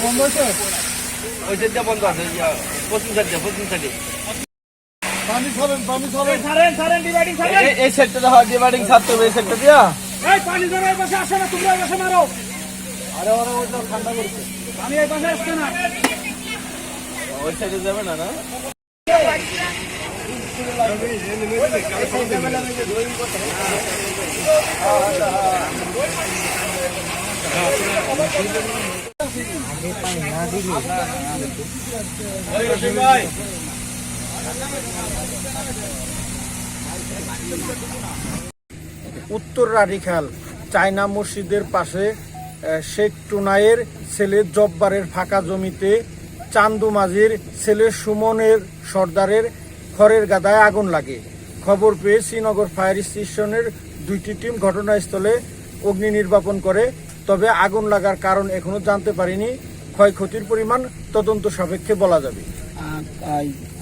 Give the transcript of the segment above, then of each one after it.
বন্ধ আছে ওই সাইডটা বন্ধ আছে পশ্চিম সাইডে পানি ছড়েন ছাড়েন ডিভাইডিং ছাড়েন এই সাইডটা হয় ডিভাইডিং ছাড়তে হবে এই সাইডটা দিয়া এই পানি ধরে এই পাশে আসো না তোমরা এই পাশে মারো আরে ওরা ওইটা ঠান্ডা করছে আমি এই পাশে আসছে না ওই সাইডে যাবে না না উত্তর রানীখাল চায়না মসজিদের পাশে শেখ টুনাইয়ের ছেলে জব্বারের ফাঁকা জমিতে চান্দু মাঝির ছেলে সুমনের সর্দারের খড়ের গাদায় আগুন লাগে। খবর পেয়ে শ্রীনগর ফায়ার স্টেশনের 2টি টিম ঘটনাস্থলে অগ্নি নির্বাপন করে। তবে আগুন লাগার কারণ এখনো জানতে পারিনি। ক্ষয়ক্ষতির পরিমাণ তদন্ত সাপেক্ষে বলা যাবে।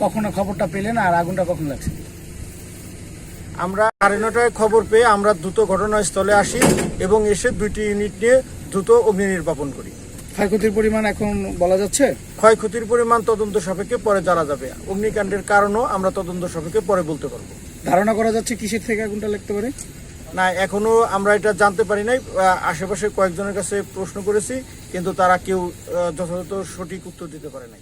কখনো খবরটা পেলেন আর আগুনটা কখন লাগছে? আমরা 9:30টায় খবর পেয়ে আমরা দ্রুত ঘটনাস্থলে আসি এবং এসে 2টি ইউনিট নিয়ে দ্রুত অগ্নি নির্বাপন করি। ক্ষয়ক্ষতির পরিমাণ এখন বলা যাচ্ছে? ক্ষয়ক্ষতির পরিমাণ তদন্ত সাপেক্ষে পরে জানা যাবে। অগ্নিকাণ্ডের কারণও আমরা তদন্ত সাপেক্ষে পরে বলতে পারবো। ধারণা করা যাচ্ছে কিসের থেকে আগুনটা লাগতে পারে? না, এখনো আমরা এটা জানতে পারি নাই। আশেপাশে কয়েকজনের কাছে প্রশ্ন করেছি, কিন্তু তারা কেউ যথাযথ সঠিক উত্তর দিতে পারে নাই।